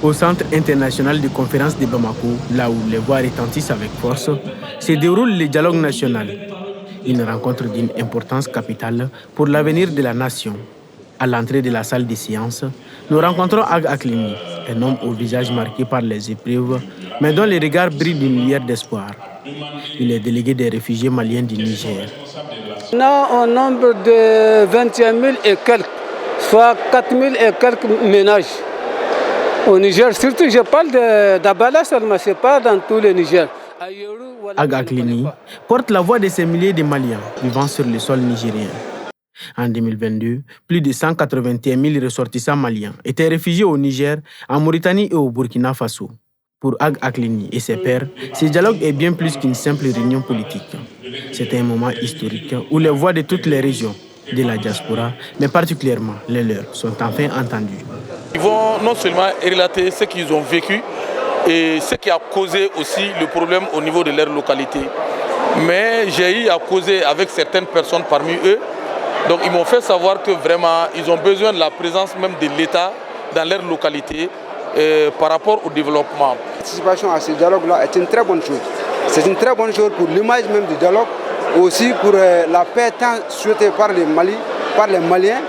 Au Centre international de conférences de Bamako, là où les voix retentissent avec force, se déroule le dialogue national, une rencontre d'une importance capitale pour l'avenir de la nation. À l'entrée de la salle de séance, nous rencontrons Ag Aklini, un homme au visage marqué par les épreuves, mais dont les regards brillent d'une lumière d'espoir. Il est délégué des réfugiés maliens du Niger. On a un nombre de 21 000 et quelques, soit 4 000 et quelques ménages au Niger. Surtout, je parle d'Abala seulement, ce n'est pas dans tout le Niger. Ag Aklini porte la voix de ces milliers de Maliens vivant sur le sol nigérien. En 2022, plus de 181 000 ressortissants maliens étaient réfugiés au Niger, en Mauritanie et au Burkina Faso. Pour Ag Aklini et ses pairs, ce dialogue est bien plus qu'une simple réunion politique. C'est un moment historique où les voix de toutes les régions de la diaspora, mais particulièrement les leurs, sont enfin entendues. Ils vont non seulement relater ce qu'ils ont vécu et ce qui a causé aussi le problème au niveau de leur localité, mais j'ai eu à causer avec certaines personnes parmi eux. Donc ils m'ont fait savoir que vraiment ils ont besoin de la présence même de l'État dans leur localité par rapport au développement. La participation à ce dialogue-là est une très bonne chose. C'est une très bonne chose pour l'image même du dialogue, aussi pour la paix tant souhaitée par les Maliens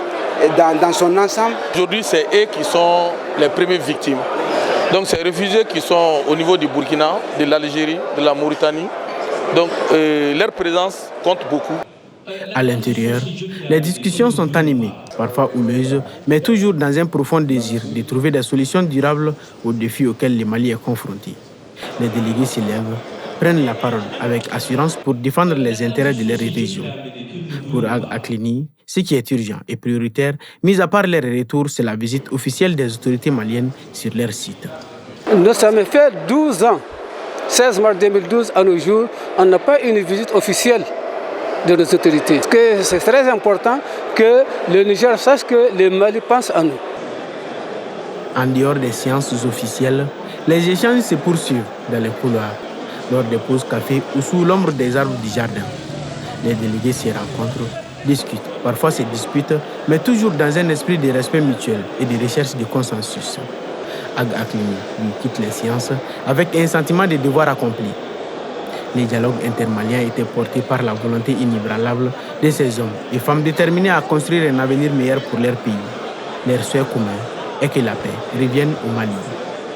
dans son ensemble. Aujourd'hui, c'est eux qui sont les premières victimes. Donc ces réfugiés qui sont au niveau du Burkina, de l'Algérie, de la Mauritanie. Donc leur présence compte beaucoup. À l'intérieur, les discussions sont animées, parfois houleuses, mais toujours dans un profond désir de trouver des solutions durables aux défis auxquels le Mali est confronté. Les délégués s'élèvent, prennent la parole avec assurance pour défendre les intérêts de leur région. Pour Ag Aklini, ce qui est urgent et prioritaire, mis à part leur retour, c'est la visite officielle des autorités maliennes sur leur site. Nous sommes fait 12 ans, 16 mars 2012 à nos jours, on n'a pas une visite officielle de nos autorités. C'est très important que le Niger sache que le Mali pense à nous. En dehors des séances officielles, les échanges se poursuivent dans les couloirs, lors des pauses café ou sous l'ombre des arbres du jardin. Les délégués se rencontrent, discutent, parfois se disputent, mais toujours dans un esprit de respect mutuel et de recherche de consensus. Ag Aklini lui quitte les séances avec un sentiment de devoir accompli. Les dialogues intermaliens étaient portés par la volonté inébranlable de ces hommes et femmes déterminés à construire un avenir meilleur pour leur pays. Leur souhait commun est que la paix revienne au Mali.